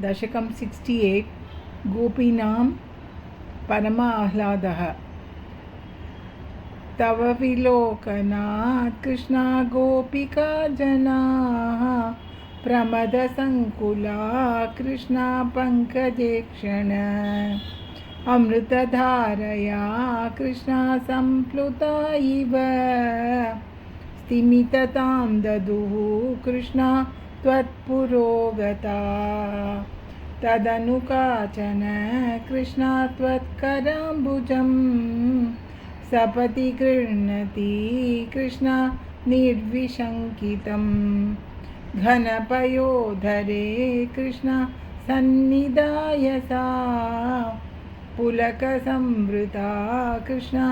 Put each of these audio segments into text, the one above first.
दशकं 68 गोपीनां परमाह्लादः। तव विलोकनात् कृष्णा गोपिका जनाः प्रमदसङ्कुला कृष्णा पङ्कजे क्षण अमृतधारया कृष्णा सम्प्लुता इव स्तिमिततां ददुः कृष्णा त्वत्पुरोगता तदनु काचन कृष्णा त्वत्कराम्बुजं सपति गृह्णति कृष्णा निर्विशङ्कितं घनपयोधरे कृष्णा सन्निधाय सा पुलकसंवृता कृष्णा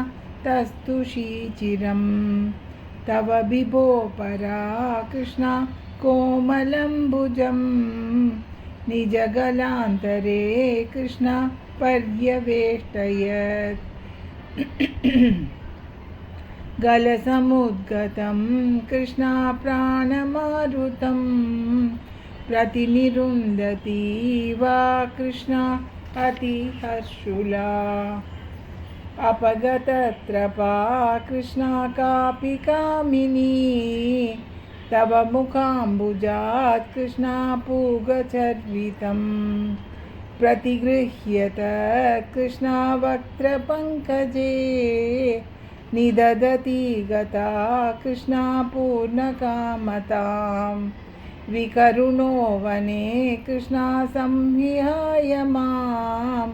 तस्तुषीचिरं तव विभो परा कृष्णा कोमलम्बुजं निजगलान्तरे कृष्णा पर्यवेष्टयत् गलसमुद्गतं कृष्णा प्राणमारुतं प्रतिनिरुन्धती वा कृष्णा अतिहर्षुला अपगतत्रपा कृष्णा कापि कामिनी तव मुखाम्बुजात् कृष्णा पूगचर्वितं प्रतिगृह्यत कृष्णा वक्त्रपङ्कजे निददति गता कृष्णा पूर्णकामतां विकरुणो वने कृष्णा संविहाय माम्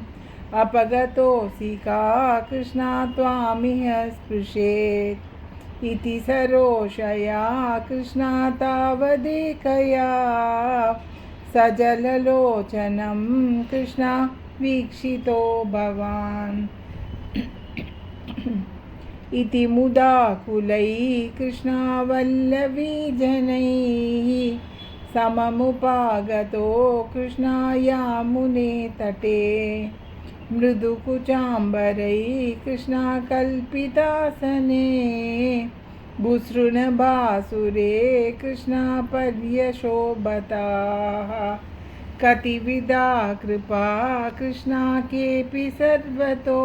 अपगतोऽसि का कृष्णा त्वामिह स्पृशेत् इति सरोषया कृष्णा तावदेकया सजललोचनं कृष्णा वीक्षितो भवान् इति मुदाकुलैः कृष्णा वल्लवीजनैः सममुपागतो कृष्णा यामुने तटे मृदुकुचाम्बरैः कृष्णा कल्पितासने भूसृणभासुरे कृष्णा पर्यशोभताः कतिविधा कृपा कृष्णा केऽपि सर्वतो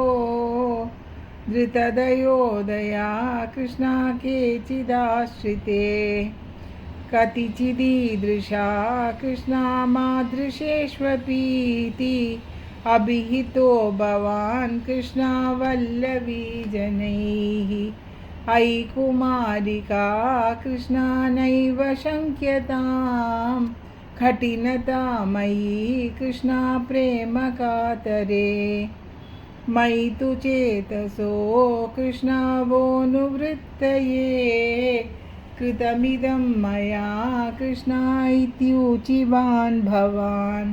धृतदयोदया कृष्णा केचिदाश्रिते कतिचिदीदृशा कृष्णा मादृशेष्वपीति अभिहितो भवान् कृष्णा वल्लवीजनैः अयि कुमारिका कृष्णा नैव शङ्क्यतां कठिनता मयि कृष्णा प्रेमकातरे मयि तु चेतसो कृष्णा वोऽनुवृत्तये कृतमिदं मया कृष्णा इत्यूचिवान् भवान्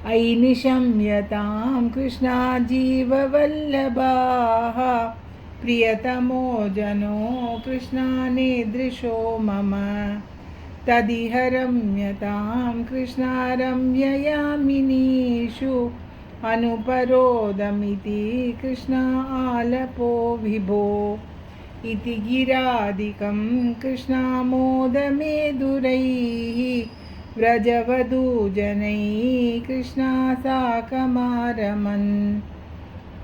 अयि निशम्यतां कृष्णा जीववल्लभाः प्रियतमो जनो कृष्णा नेदृशो मम तदिह रम्यतां कृष्णा रम्ययामिनीषु अनुपरोदमिति कृष्णा आलपो विभो इति गिरादिकं कृष्णा मोदमेदुरैः व्रजवधूजनैः कृष्णा साकमारमन्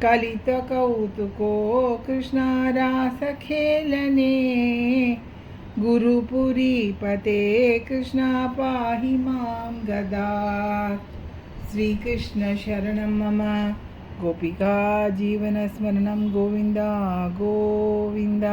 कलितकौतुको कृष्णा रासखेलने गुरुपुरीपते कृष्णा पाहि मां गदात् श्रीकृष्ण शरणं मम गोपिका जीवनस्मरणं गोविन्द गोविन्द।